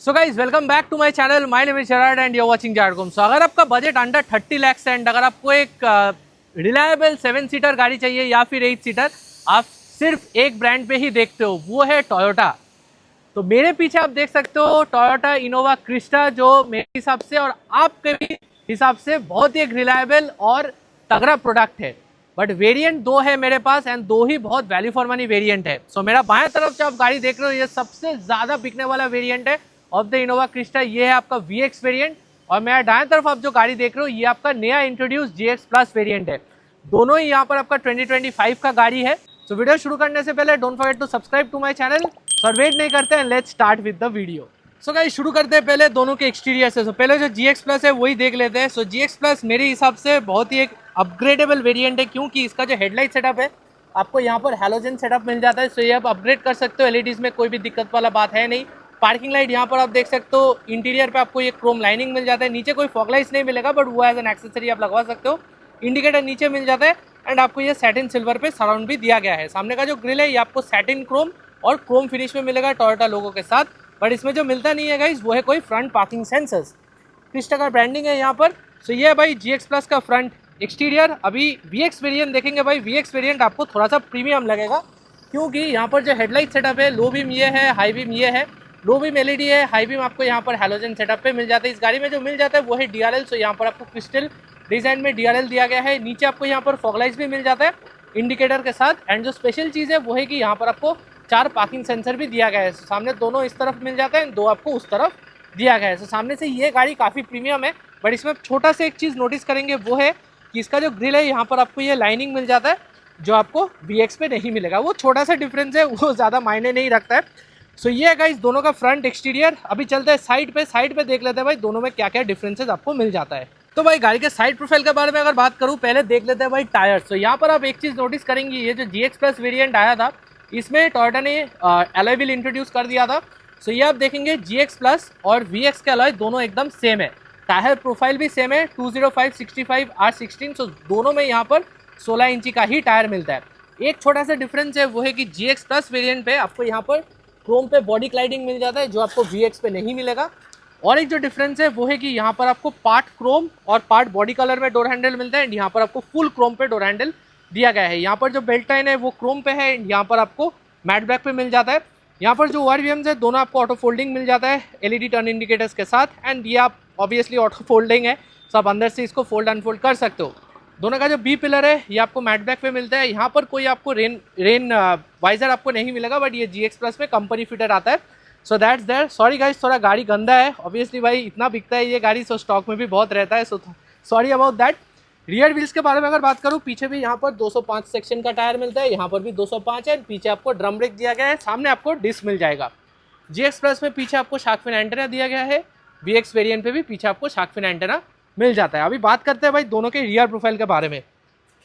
So guys welcome back to my channel. My name is Jarad and you are watching Jargom. So अगर आपका budget under 30 lakh and अगर आपको एक reliable 7 seater गाड़ी चाहिए या फिर 8 सीटर, आप सिर्फ एक ब्रांड पे ही देखते हो, वो है टोयोटा। तो मेरे पीछे आप देख सकते हो टोयोटा इनोवा क्रिस्टा, जो मेरे हिसाब से और आपके भी हिसाब से बहुत ही एक रिलायबल और तगड़ा प्रोडक्ट है। बट वेरिएंट दो है मेरे पास एंड दो ही बहुत वैल्यू फॉर मनी वेरिएंट है। सो मेरा बाएं तरफ जो आप गाड़ी देख रहे हो ये सबसे ज़्यादा बिकने वाला वेरिएंट है ऑफ द इनोवा क्रिस्टा। ये है आपका VX वेरिएंट। और मेरा दाएं तरफ आप जो गाड़ी देख रहे हो ये आपका नया इंट्रोड्यूस GX प्लस वेरिएंट है। दोनों ही यहाँ पर आपका 2025 का गाड़ी है। सो वीडियो शुरू करने से पहले don't forget to subscribe to my channel. और वेट नहीं करते हैं, let's start with the video. So guys शुरू करते हैं पहले दोनों के एक्सटीरियर से। पहले जो GX प्लस है वही देख लेते हैं। सो GX प्लस मेरे हिसाब से बहुत ही एक अपग्रेडेबल वेरिएंट है, क्योंकि इसका जो हेडलाइट सेटअप है आपको यहाँ पर हैलोजन सेटअप मिल जाता है। सो ये आप अपग्रेड कर सकते हो, LEDs में कोई भी दिक्कत वाला बात है नहीं। पार्किंग लाइट यहाँ पर आप देख सकते हो, इंटीरियर पे आपको ये क्रोम लाइनिंग मिल जाता है। नीचे कोई फॉग लाइट्स नहीं मिलेगा, बट वो एज एन एक्सेसरी आप लगवा सकते हो। इंडिकेटर नीचे मिल जाता है एंड आपको ये सैटिन सिल्वर पे सराउंड भी दिया गया है। सामने का जो ग्रिल है ये आपको सैटिन क्रोम और क्रोम फिनिश में मिलेगा टोयोटा लोगो के साथ। बट इसमें जो मिलता नहीं है गाइस वो है कोई फ्रंट पार्किंग सेंसर्स। क्रिस्टा का ब्रांडिंग है यहाँ पर। सो ये है भाई GX प्लस का फ्रंट एक्सटीरियर। अभी VX वेरिएंट देखेंगे भाई, VX वेरिएंट आपको थोड़ा सा प्रीमियम लगेगा, क्योंकि यहाँ पर जो हेडलाइट सेटअप है, लो बीम ये है, हाई बीम ये है। लो बीम LED है, हाई बीम आपको यहाँ पर हैलोजन सेटअप पे मिल जाता है। इस गाड़ी में जो मिल जाता है वो है DRL। सो यहाँ पर आपको क्रिस्टल डिजाइन में DRL दिया गया है। नीचे आपको यहाँ पर फॉग लाइट्स भी मिल जाता है इंडिकेटर के साथ। एंड जो स्पेशल चीज़ है वो है कि यहाँ पर आपको 4 पार्किंग सेंसर भी दिया गया है। सामने दोनों इस तरफ मिल जाते हैं, 2 आपको उस तरफ दिया गया है। सामने से ये गाड़ी काफ़ी प्रीमियम है। बट इसमें छोटा सा एक चीज़ नोटिस करेंगे वो है कि इसका जो ग्रिल है यहाँ पर आपको ये लाइनिंग मिल जाता है, जो आपको VX पे नहीं मिलेगा। वो छोटा सा डिफरेंस है, वो ज़्यादा मायने नहीं रखता है। सो ये है गाइस दोनों का फ्रंट एक्सटीरियर। अभी चलते हैं साइड पे देख लेते हैं भाई दोनों में क्या क्या डिफरेंसेस आपको मिल जाता है। तो भाई गाड़ी के साइड प्रोफाइल के बारे में अगर बात करूँ, पहले देख लेते हैं भाई टायर। तो यहाँ पर आप एक चीज़ नोटिस करेंगे, ये जो GX प्लस वेरिएंट आया था इसमें टोयोटा ने अलॉय व्हील इंट्रोड्यूस कर दिया था। सो ये आप देखेंगे GX प्लस और VX के अलॉय दोनों एकदम सेम है। टायर प्रोफाइल भी सेम है, 205/65 R16। सो दोनों में यहाँ पर 16 इंची का ही टायर मिलता है। एक छोटा सा डिफरेंस है वो है कि GX प्लस वेरिएंट पे आपको यहाँ पर क्रोम पे बॉडी क्लाइडिंग मिल जाता है, जो आपको VX पे नहीं मिलेगा। और एक जो डिफरेंस है वो है कि यहाँ पर आपको पार्ट क्रोम और पार्ट बॉडी कलर में डोर हैंडल मिलता है एंड यहाँ पर आपको फुल क्रोम पे डोर हैंडल दिया गया है। यहाँ पर जो बेल्ट लाइन है वो क्रोम पे है एंड यहाँ पर आपको मैट ब्लैक पे मिल जाता है। यहाँ पर जो ORVMs है दोनों आपको ऑटो फोल्डिंग मिल जाता है LED टर्न इंडिकेटर्स के साथ। एंड ये आप ऑब्वियसली ऑटो फोल्डिंग है, तो आप अंदर से इसको फोल्ड अनफोल्ड कर सकते हो। दोनों का जो B पिलर है ये आपको मैट ब्लैक पे मिलता है। यहाँ पर कोई आपको रेन वाइजर आपको नहीं मिलेगा, बट ये GX प्लस में कंपनी फिटर आता है। So that's there. Sorry guys, थोड़ा गाड़ी गंदा है, ऑब्वियसली भाई इतना बिकता है ये गाड़ी, सो स्टॉक में भी बहुत रहता है, so sorry about that. Rear wheels के बारे में अगर बात करूँ, पीछे भी यहाँ पर 205 सेक्शन का टायर मिलता है, यहाँ पर भी 205 है। पीछे आपको ड्रम ब्रेक दिया गया है, सामने आपको डिस्क मिल जाएगा। GX प्लस में पीछे आपको शार्क फिन एंटेना दिया गया है। VX वेरिएंट पे भी पीछे आपको शार्क फिन एंटेना मिल जाता है। अभी बात करते हैं भाई दोनों के रियर प्रोफाइल के बारे में।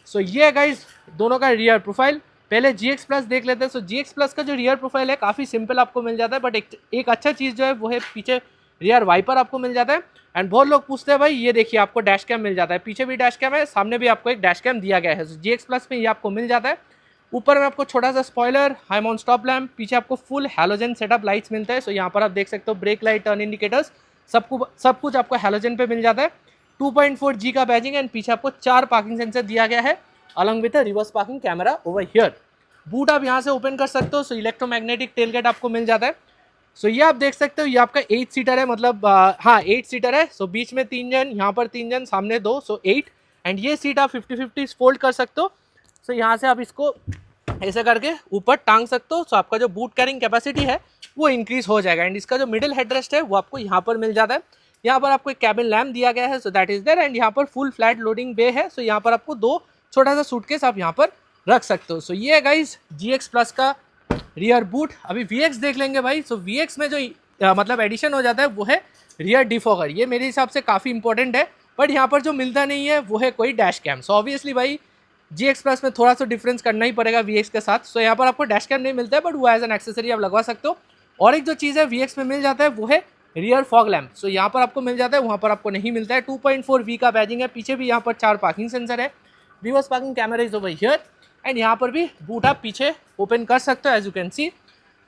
सो ये है गाइज दोनों का रियर प्रोफाइल। पहले GX प्लस देख लेते हैं। सो GX प्लस का जो रियर प्रोफाइल है काफ़ी सिंपल आपको मिल जाता है, बट एक अच्छा चीज़ जो है वो है पीछे रियर वाइपर आपको मिल जाता है। एंड बहुत लोग पूछते हैं भाई ये देखिए आपको डैश कैम मिल जाता है, पीछे भी डैश कैम है, सामने भी आपको एक डैश कैम दिया गया है। सो GX प्लस में ये आपको मिल जाता है। ऊपर में आपको छोटा सा spoiler, high mount stop lamp, पीछे आपको फुल हैलोजन सेटअप लाइट्स मिलता है। सो यहाँ पर आप देख सकते हो ब्रेक लाइट, टर्न इंडिकेटर्स, सब कुछ आपको हैलोजन पे मिल जाता है। 2.4G का बैजिंग एंड पीछे आपको 4 पार्किंग सेंसर दिया गया है along with reverse parking camera over here. Boot आप यहाँ से ओपन कर सकते हो। सो इलेक्ट्रोमैग्नेटिक टेलगेट आपको मिल जाता है। सो ये आप देख सकते हो ये आपका 8 सीटर है, मतलब हाँ 8 सीटर है। सो बीच में 3 जन, यहाँ पर 3 जन, सामने 2, सो 8। एंड ये सीट आप 50-50 फोल्ड कर सकते हो। सो यहाँ से आप इसको ऐसे करके ऊपर टांग सकते हो। सो आपका जो बूट कैरिंग कैपेसिटी है वो इंक्रीज हो जाएगा। एंड इसका जो मिडिल हेडरेस्ट है वो आपको यहाँ पर मिल जाता है। यहाँ पर आपको एक कैबिन लैम्प दिया गया है, so that is there. And यहाँ पर फुल फ्लैट लोडिंग बे है। सो यहाँ पर आपको 2 छोटा सा सूटकेस आप यहाँ पर रख सकते हो। सो ये है गाइस GX प्लस का रियर बूट। अभी VX देख लेंगे भाई। सो VX में जो मतलब एडिशन हो जाता है वो है रियर डिफॉगर। ये मेरे हिसाब से काफ़ी इंपॉर्टेंट है, बट यहाँ पर जो मिलता नहीं है वो है कोई डैश कैम। सो ऑब्वियसली भाई GX प्लस में थोड़ा सा डिफरेंस करना ही पड़ेगा VX के साथ। सो यहाँ पर आपको डैश कैम नहीं मिलता है, बट वो एज एन एक्सेसरी आप लगवा सकते हो। और एक जो चीज़ है VX में मिल जाता है वो है रियर फॉग लैम्प। सो यहाँ पर आपको मिल जाता है, वहाँ पर आपको नहीं मिलता है। 2.4V का बैजिंग है, पीछे भी यहाँ पर 4 पार्किंग सेंसर है, reverse parking camera is over here. And यहाँ पर भी बूट आप पीछे ओपन कर सकते हो एज यू कैन सी।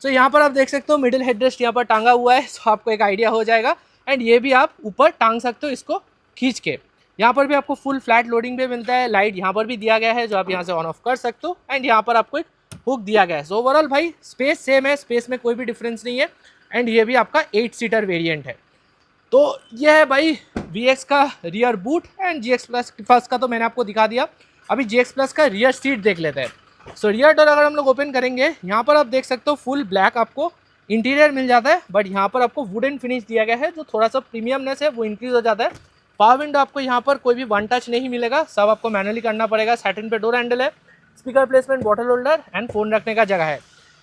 सो यहाँ पर आप देख सकते हो मिडिल हेडरेस्ट यहाँ पर टांगा हुआ है, सो आपको एक आइडिया हो जाएगा। एंड ये भी आप ऊपर टांग सकते हो इसको खींच के। यहाँ पर भी आपको फुल फ्लैट लोडिंग पे मिलता है। लाइट यहाँ पर भी दिया गया है जो आप यहाँ से ऑन ऑफ कर सकते हो। एंड यहाँ पर आपको एक हुक दिया गया है। सो ओवरऑल भाई स्पेस सेम है, स्पेस में कोई भी डिफरेंस नहीं है। एंड ये भी आपका 8 सीटर वेरिएंट है। तो ये है भाई VX का rear boot. And GX plus का तो मैंने आपको दिखा दिया। अभी GX प्लस का रियर सीट देख लेते हैं। सो रियर डोर अगर हम लोग ओपन करेंगे, यहाँ पर आप देख सकते हो फुल ब्लैक आपको इंटीरियर मिल जाता है, बट यहाँ पर आपको वुडन फिनिश दिया गया है जो थोड़ा सा प्रीमियमनेस है वो इंक्रीज हो जाता है। पावर विंडो आपको यहाँ पर कोई भी वन टच नहीं मिलेगा, सब आपको मैनुअली करना पड़ेगा। सैटिन पे डोर हैंडल है, speaker placement, bottle holder and phone रखने का जगह है।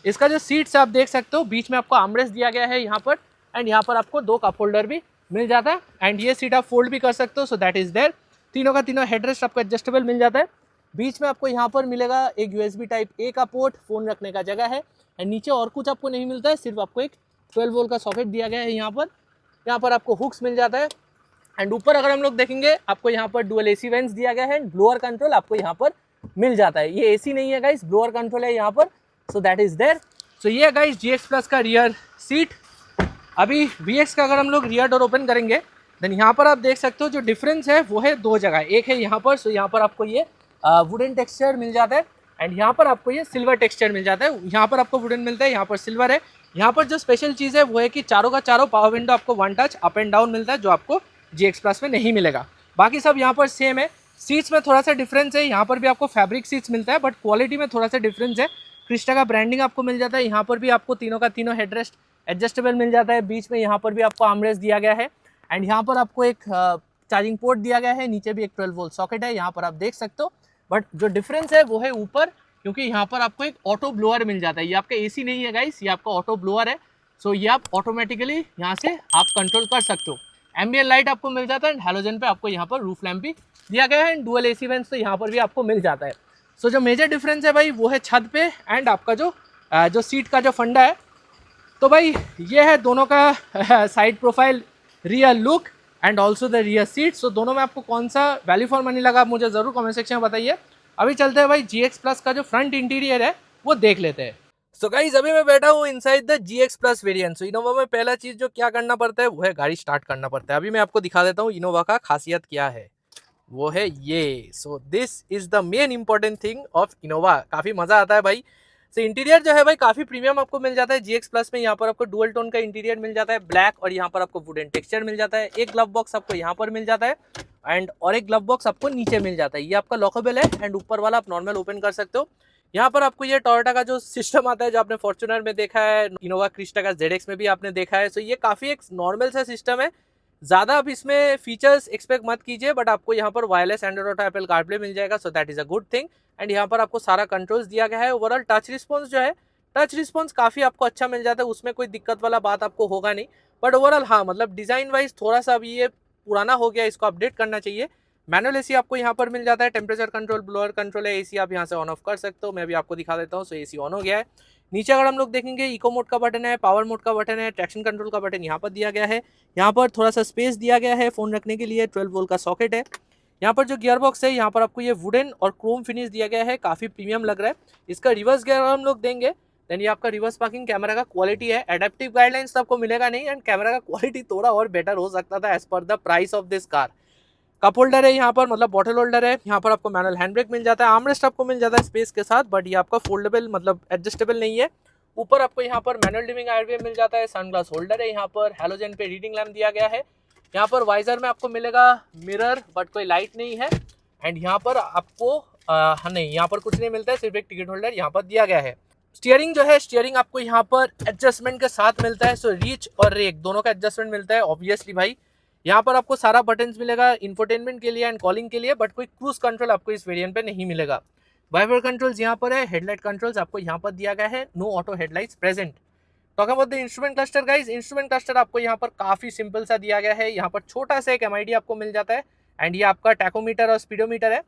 इसका जो सीट्स आप देख सकते हो, बीच में आपको आर्मरेस्ट दिया गया है यहाँ पर। एंड यहाँ पर आपको 2 कप होल्डर भी मिल जाता है। एंड ये सीट आप फोल्ड भी कर सकते हो, सो दैट इज़ देयर। तीनों का तीनों हेडरेस्ट आपको एडजस्टेबल मिल जाता है। बीच में आपको यहाँ पर मिलेगा एक USB टाइप A का पोर्ट, फ़ोन रखने का जगह है। एंड नीचे और कुछ आपको नहीं मिलता है, सिर्फ आपको एक 12 वोल्ट का सॉकेट दिया गया है यहाँ पर आपको हुक्स मिल जाता है। एंड ऊपर अगर हम लोग देखेंगे, आपको यहाँ पर डुअल AC वेंट्स दिया गया है। एंड ब्लोअर कंट्रोल आपको यहाँ पर मिल जाता है। ये AC नहीं है गाइस, ब्लोअर कंट्रोल है यहाँ पर, सो दैट इज़ देयर। सो ये है गाइस GX प्लस का रियर सीट। अभी VX का अगर हम लोग रियर डोर ओपन करेंगे, देन यहाँ पर आप देख सकते हो जो डिफरेंस है वो है 2 जगह। एक है यहाँ पर, सो यहाँ पर आपको ये वुडन टेक्सचर मिल जाता है। एंड यहाँ पर आपको ये सिल्वर टेक्सचर मिल जाता है। यहाँ पर आपको वुडन मिलता है, यहाँ पर सिल्वर है। यहाँ पर जो स्पेशल चीज़ है वो है कि चारों का चारों पावर विंडो आपको one touch up and down मिलता है, जो आपको GX प्लस में नहीं मिलेगा। बाकी सब यहाँ पर सेम है। सीट्स में थोड़ा सा डिफरेंस है, यहाँ पर भी आपको फैब्रिक सीट्स मिलता है, बट क्वालिटी में थोड़ा सा डिफरेंस है। क्रिस्टा का ब्रांडिंग आपको मिल जाता है। यहाँ पर भी आपको तीनों का तीनों हेडरेस्ट एडजस्टेबल मिल जाता है। बीच में यहाँ पर भी आपको आर्मरेस्ट दिया गया है। एंड यहाँ पर आपको एक चार्जिंग पोर्ट दिया गया है। नीचे भी एक 12 वोल्ट सॉकेट है, यहाँ पर आप देख सकते हो। बट जो डिफरेंस है वो है ऊपर, क्योंकि यहाँ पर आपको एक ऑटो ब्लोअर मिल जाता है। ये आपका AC नहीं है गाइस, ये आपका ऑटो ब्लोअर है। सो ये आप ऑटोमेटिकली यहाँ से आप कंट्रोल कर सकते हो। एम्बियंट लाइट आपको मिल जाता है। एंड हैलोजन पे आपको यहाँ पर रूफ लैम्प भी दिया गया है। एंड डुअल AC वेंट्स तो यहाँ पर भी आपको मिल जाता है। सो जो मेजर डिफरेंस है भाई वो है छत पे एंड आपका जो सीट का जो फंडा है। तो भाई ये है दोनों का side profile, rear look and also the rear seat. So दोनों में आपको कौन सा वैल्यू फॉर मनी लगा, मुझे ज़रूर कमेंट सेक्शन में बताइए। अभी चलते हैं भाई GX प्लस का जो फ्रंट इंटीरियर है वो देख लेते हैं। सो गाइस अभी मैं बैठा हूँ inside the GX plus variant. So Innova में पहला चीज़ जो क्या करना पड़ता है वो है गाड़ी स्टार्ट करना पड़ता है। अभी मैं आपको दिखा देता हूँ इनोवा का खासियत क्या है, वो है ये। So this is the main important thing of Innova. काफ़ी मज़ा आता है भाई। सो इंटीरियर जो है भाई काफ़ी प्रीमियम आपको मिल जाता है GX प्लस में। यहाँ पर आपको डुअल टोन का इंटीरियर मिल जाता है, ब्लैक, और यहाँ पर आपको वुडन टेक्सचर मिल जाता है। एक ग्लव बॉक्स आपको यहाँ पर मिल जाता है एंड और एक ग्लव बॉक्स आपको नीचे मिल जाता है। ये आपका लॉकेबल है एंड ऊपर वाला आप नॉर्मल ओपन कर सकते हो। यहाँ पर आपको ये टोयोटा का जो सिस्टम आता है, जो आपने फॉर्च्यूनर में देखा है, इनोवा क्रिस्टा का ZX में भी आपने देखा है। सो ये काफ़ी एक नॉर्मल सा सिस्टम है, ज़्यादा आप इसमें फीचर्स एक्सपेक्ट मत कीजिए। बट आपको यहाँ पर wireless Android Auto Apple CarPlay मिल जाएगा, so that is a good thing. And यहाँ पर आपको सारा कंट्रोल्स दिया गया है। ओवरऑल टच रिस्पॉन्स जो है, टच रिस्पॉन्स काफ़ी आपको अच्छा मिल जाता है, उसमें कोई दिक्कत वाला बात आपको होगा नहीं। बट ओवरऑल हाँ, मतलब डिज़ाइन वाइज थोड़ा सा अभी ये पुराना हो गया, इसको अपडेट करना चाहिए। मैनुअल AC आपको यहाँ पर मिल जाता है, टेम्परेचर कंट्रोल, ब्लोअर कंट्रोल है, AC आप यहाँ से ऑन ऑफ कर सकते हो। मैं भी आपको दिखा देता हूँ। सो AC ऑन हो गया है। नीचे अगर हम लोग देखेंगे, इको मोड का बटन है, पावर मोड का बटन है, ट्रैक्शन कंट्रोल का बटन यहाँ पर दिया गया है। यहाँ पर थोड़ा सा स्पेस दिया गया है फ़ोन रखने के लिए, 12 वोल्ट का सॉकेट है। यहाँ पर जो गियर बॉक्स है, यहाँ पर आपको ये वुडन और क्रोम फिनिश दिया गया है, काफ़ी प्रीमियम लग रहा है। इसका रिवर्स गियर हम लोग देंगे, देन ये आपका रिवर्स पार्किंग कैमरा का क्वालिटी है। एडेप्टिव गाइडलाइंस तो आपको मिलेगा नहीं, एंड कैमरा का क्वालिटी थोड़ा और बेटर हो सकता था as per the price of this car. Cup holder है यहाँ पर, मतलब बॉटल होल्डर है। यहाँ पर आपको मैनुअल हैंड ब्रेक मिल जाता है, आर्मरेस्ट आपको मिल जाता है स्पेस के साथ, बट ये आपका फोल्डेबल मतलब एडजस्टेबल नहीं है। ऊपर आपको यहाँ पर मैनुअल डिमिंग आईआरवी मिल जाता है, सनग्लास होल्डर है, यहाँ पर हैलोजन पे रीडिंग लैम्प दिया गया है। यहाँ पर वाइजर में आपको मिलेगा मिरर, बट कोई लाइट नहीं है। एंड यहाँ पर आपको नहीं, यहाँ पर कुछ नहीं मिलता है, सिर्फ एक टिकट होल्डर यहाँ पर दिया गया है। स्टीयरिंग जो है, स्टीयरिंग आपको यहाँ पर एडजस्टमेंट के साथ मिलता है। सो रीच और रेक दोनों का एडजस्टमेंट मिलता है ऑब्वियसली भाई। यहाँ पर आपको सारा बटन्स मिलेगा इंफोटेनमेंट के लिए एंड कॉलिंग के लिए, बट कोई क्रूज कंट्रोल आपको इस वेरिएंट पे नहीं मिलेगा। वाइपर कंट्रोल्स यहाँ पर है, हेडलाइट कंट्रोल्स आपको यहाँ पर दिया गया है, no auto headlights present. Talking about the instrument cluster guys, instrument cluster आपको यहाँ पर काफ़ी सिंपल सा दिया गया है। यहाँ पर छोटा सा एक MID आपको मिल जाता है एंड ये आपका टैकोमीटर और स्पीडोमीटर है।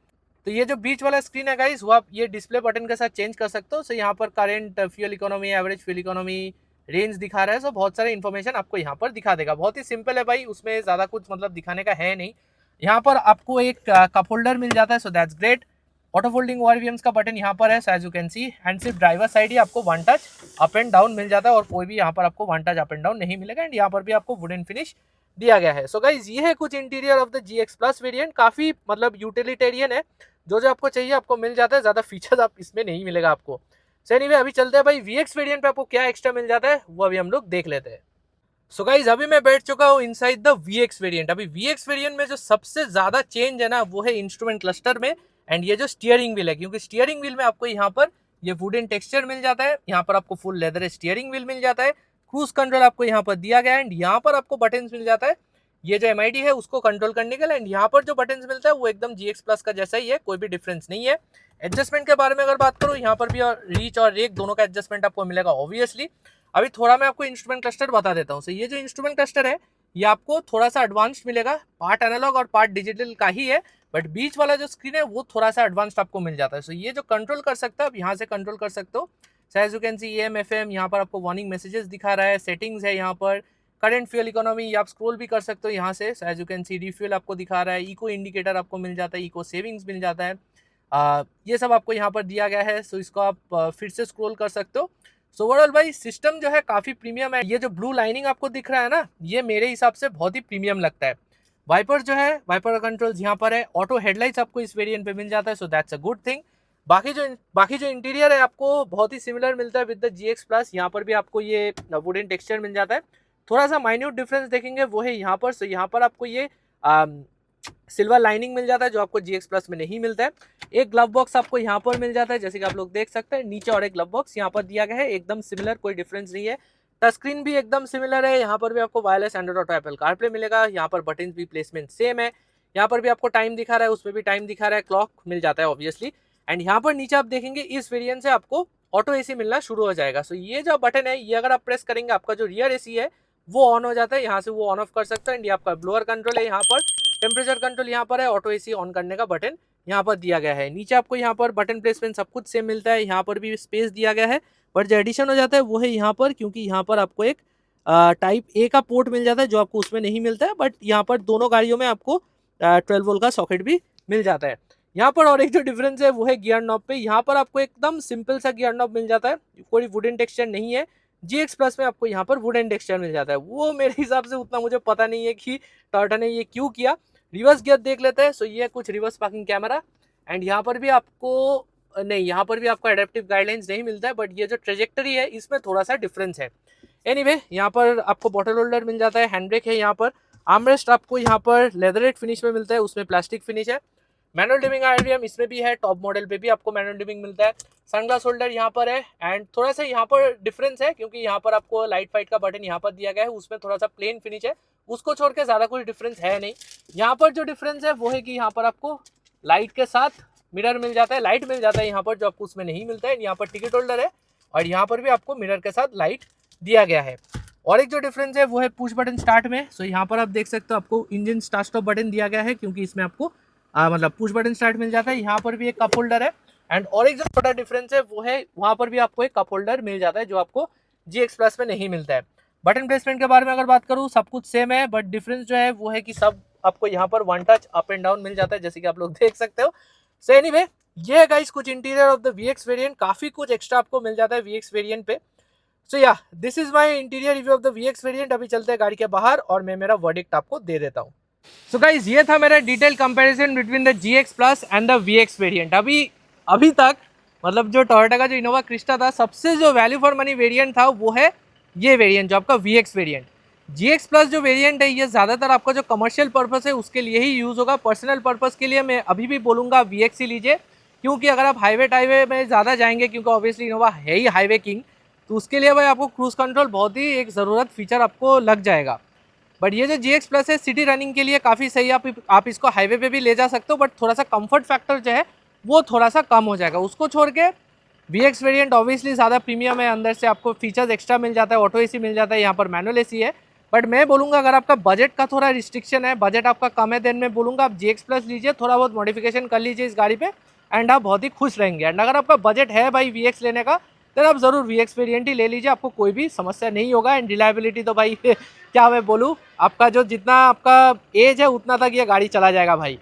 तो ये जो बीच वाला स्क्रीन है गाइस, वो आप ये डिस्प्ले बटन के साथ चेंज कर सकते हो। सो यहाँ पर current, fuel economy, average fuel economy, range दिखा रहा है। सो बहुत सारे इन्फॉर्मेशन आपको यहाँ पर दिखा देगा। बहुत ही सिंपल है भाई, उसमें ज़्यादा कुछ मतलब दिखाने का है नहीं। यहाँ पर आपको एक कप होल्डर मिल जाता है, so that's great. Auto folding ORVMs का बटन यहाँ पर है as you can see, and सिर्फ ड्राइवर साइड ही आपको one touch up and down मिल जाता है और कोई भी यहाँ पर आपको one touch up and down नहीं मिलेगा। एंड यहाँ पर भी आपको वुडन फिनिश दिया गया है। सो गाइज ये है कुछ interior of the GX plus variant, काफी मतलब यूटिलिटेरियन है, जो जो आपको चाहिए आपको मिल जाता है, ज्यादा फीचर्स आप इसमें नहीं मिलेगा आपको। सो एनीवे अभी चलते हैं भाई VX वेरिएंट पे आपको क्या एक्स्ट्रा मिल जाता है वो अभी हम लोग देख लेते हैं। सो गाइज अभी मैं बैठ चुका हूँ इनसाइड द VX वेरिएंट। अभी VX वेरिएंट में जो सबसे ज्यादा चेंज है ना वो है इंस्ट्रूमेंट क्लस्टर में एंड ये जो स्टीयरिंग व्हील है, क्योंकि स्टीयरिंग व्हील में आपको यहाँ पर ये वुडन टेक्सचर मिल जाता है, यहाँ पर आपको फुल लेदर स्टीयरिंग व्हील मिल जाता है, क्रूज कंट्रोल आपको यहाँ पर दिया गया है एंड यहाँ पर आपको बटन मिल जाता है ये जो MID है उसको कंट्रोल करने के लिए। एंड यहाँ पर जो बटन मिलता है वो एकदम GX प्लस का जैसा ही है, कोई भी डिफरेंस नहीं है। एडजस्टमेंट के बारे में अगर बात करूँ, यहाँ पर भी और रीच और रेक दोनों का एडजस्टमेंट आपको मिलेगा ऑब्वियसली। अभी थोड़ा मैं आपको इंस्ट्रूमेंट क्लस्टर बता देता हूँ। सो ये जो इंस्ट्रूमेंट क्लस्टर है ये आपको थोड़ा सा एडवांस्ड मिलेगा, पार्ट एनालॉग और पार्ट डिजिटल का ही है, बट बीच वाला जो स्क्रीन है वो थोड़ा सा एडवांस्ड आपको मिल जाता है। सो ये जो कंट्रोल कर सकते हो आप यहाँ से कंट्रोल कर सकते हो। As you can see AM FM यहाँ पर आपको वार्निंग मैसेजेस दिखा रहा है, सेटिंग्स है यहाँ पर, करंट फ्यूल इकोनॉमी आप स्क्रॉल भी कर सकते हो यहाँ से। As you can see refuel आपको दिखा रहा है, इको इंडिकेटर आपको मिल जाता है, इको सेविंग्स मिल जाता है, ये सब आपको यहाँ पर दिया गया है। सो इसको आप फिर से स्क्रॉल कर सकते हो। सो ओवरऑल भाई सिस्टम जो है काफ़ी प्रीमियम है। ये जो ब्लू लाइनिंग आपको दिख रहा है ना ये मेरे हिसाब से बहुत ही प्रीमियम लगता है। वाइपर जो है, वाइपर कंट्रोल्स यहाँ पर है, ऑटो हेडलाइट्स आपको इस वेरिएंट पे मिल जाता है, so that's a good thing. बाकी जो इंटीरियर है आपको बहुत ही सिमिलर मिलता है विद द GX प्लस। यहाँ पर भी आपको ये वुडन टेक्सचर मिल जाता है, थोड़ा सा माइन्यूट डिफरेंस देखेंगे वो है यहाँ पर। सो यहाँ पर आपको ये सिल्वर लाइनिंग मिल जाता है जो आपको GX प्लस में नहीं मिलता है। एक ग्लव बॉक्स आपको यहाँ पर मिल जाता है जैसे कि आप लोग देख सकते हैं, नीचे और एक ग्लव बॉक्स यहाँ पर दिया गया है, एकदम सिमिलर, कोई डिफरेंस नहीं है। टच स्क्रीन भी एकदम सिमिलर है, यहाँ पर भी आपको wireless Android Auto Apple CarPlay मिलेगा, यहाँ पर बटन भी प्लेसमेंट सेम है, यहाँ पर भी आपको टाइम दिखा रहा है, उसमें भी टाइम दिखा रहा है, क्लॉक मिल जाता है ऑब्वियसली। एंड यहाँ पर नीचे आप देखेंगे इस वेरिएंट से आपको ऑटो AC मिलना शुरू हो जाएगा। सो ये जो बटन है ये अगर आप प्रेस करेंगे आपका जो रियर AC है वो ऑन हो जाता है, यहाँ से वो ऑन ऑफ कर सकते हैं। एंड ये आपका ब्लोअर कंट्रोल है, यहाँ पर टेम्परेचर कंट्रोल यहाँ पर है, ऑटो AC ऑन करने का बटन यहाँ पर दिया गया है। नीचे आपको यहाँ पर बटन प्लेसमेंट सब कुछ सेम मिलता है, यहाँ पर भी स्पेस दिया गया है, बट जो एडिशन हो जाता है वो है यहाँ पर, क्योंकि यहाँ पर आपको एक टाइप A का पोर्ट मिल जाता है जो आपको उसमें नहीं मिलता है, बट यहाँ पर दोनों गाड़ियों में आपको 12 वोल्ट का सॉकेट भी मिल जाता है। यहाँ पर और एक जो डिफरेंस है वो है गियर नॉब पे, यहाँ पर आपको एकदम सिंपल सा गियर नॉब मिल जाता है, कोई वुडन टेक्सचर नहीं है। GX प्लस में आपको यहाँ पर वुडन टेक्सचर मिल जाता है, वो मेरे हिसाब से उतना मुझे पता नहीं है कि टोयोटा ने ये क्यों किया। रिवर्स गियर देख लेते हैं। सो ये कुछ रिवर्स पार्किंग कैमरा, एंड यहाँ पर भी आपको नहीं, यहाँ पर भी आपको एडेप्टिव गाइडलाइंस नहीं मिलता है, बट ये जो ट्रेजेक्टरी है इसमें थोड़ा सा डिफरेंस है। एनीवे यहाँ पर आपको बॉटल होल्डर मिल जाता है, हैंड ब्रेक है, यहाँ पर आर्मरेस्ट आपको यहाँ पर लेदरेट फिनिश में मिलता है, उसमें प्लास्टिक फिनिश है। मैनुअल डिमिंग IRVM इसमें भी है, टॉप मॉडल पे भी आपको मैनुअल डिमिंग मिलता है। सनग्लास होल्डर यहाँ पर है, एंड थोड़ा सा यहाँ पर डिफरेंस है क्योंकि यहाँ पर आपको लाइट फाइट का बटन यहाँ पर दिया गया है, उसमें थोड़ा सा प्लेन फिनिश है, उसको छोड़ के ज़्यादा कोई डिफरेंस है नहीं। यहाँ पर जो डिफरेंस है वो है कि यहाँ पर आपको लाइट के साथ मिरर मिल जाता है, लाइट मिल जाता है यहाँ पर जो आपको उसमें नहीं मिलता है। यहाँ पर टिकट होल्डर है और यहाँ पर भी आपको मिरर के साथ लाइट दिया गया है। और एक जो डिफरेंस है वो है पुश बटन स्टार्ट में। सो यहाँ पर आप देख सकते हो आपको इंजन स्टार्ट स्टॉप बटन दिया गया है, क्योंकि इसमें आपको मतलब पुश बटन स्टार्ट मिल जाता है। यहाँ पर भी एक कप होल्डर है, एंड और एक जो छोटा डिफरेंस है वो है वहाँ पर भी आपको एक कप होल्डर मिल जाता है जो आपको GX प्लस में नहीं मिलता है। बटन प्लेसमेंट के बारे में अगर बात करूँ सब कुछ सेम है, बट डिफरेंस जो है वो है कि सब आपको यहाँ पर one touch up and down मिल जाता है जैसे कि आप लोग देख सकते हो। सो एनीवे ये है गाइस कुछ interior of the VX variant, काफी कुछ एक्स्ट्रा आपको मिल जाता है VX वेरिएंट पे। सो या this is my interior review of the VX variant. अभी चलते हैं गाड़ी के बाहर और मैं मेरा वर्डिक्ट आपको दे देता हूँ। सो गाइस ये था मेरा detail comparison between the GX plus and the VX variant. अभी तक मतलब जो टोयोटा का जो इनोवा क्रिस्टा था सबसे जो वैल्यू फॉर मनी वेरिएंट था वो है ये वेरिएंट जो आपका VX वेरिएंट। GX प्लस जो वेरिएंट है ये ज़्यादातर आपका जो कमर्शियल पर्पस है उसके लिए ही यूज़ होगा। पर्सनल पर्पस के लिए मैं अभी भी बोलूँगा VX ही लीजिए, क्योंकि अगर आप हाईवे में ज़्यादा जाएंगे, क्योंकि ऑब्वियसली इनोवा है ही हाईवे किंग, तो उसके लिए भाई आपको क्रूज कंट्रोल बहुत ही एक ज़रूरत फीचर आपको लग जाएगा। बट ये जो GX प्लस है सिटी रनिंग के लिए काफ़ी सही, आप इसको हाईवे पे भी ले जा सकते हो, बट थोड़ा सा कंफर्ट फैक्टर जो है वो थोड़ा सा कम हो जाएगा। उसको छोड़ के VX वेरिएंट ऑब्वियसली ज़्यादा प्रीमियम है, अंदर से आपको फीचर्स एक्स्ट्रा मिल जाता है, ऑटो AC मिल जाता है, यहाँ पर मैनुअल AC है। बट मैं बोलूँगा अगर आपका बजट का थोड़ा रिस्ट्रिक्शन है, बजट आपका कम है, देन मैं बोलूँगा आप GX प्लस लीजिए, थोड़ा बहुत मॉडिफिकेशन कर लीजिए इस गाड़ी पे, एंड आप बहुत ही खुश रहेंगे। एंड अगर आपका बजट है भाई VX लेने का, तो आप ज़रूर VX वेरिएंट ही ले लीजिए, आपको कोई भी समस्या नहीं होगा। एंड रिलायबिलिटी तो भाई क्या मैं बोलूँ, आपका जो जितना आपका एज है उतना तक ये गाड़ी चला जाएगा भाई।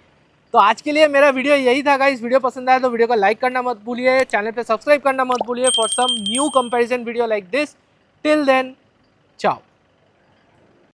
तो आज के लिए मेरा वीडियो यही था गाइस। वीडियो पसंद आया तो वीडियो को लाइक करना मत भूलिए, चैनल पे सब्सक्राइब करना मत भूलिए for some new comparison video like this. Till then, ciao.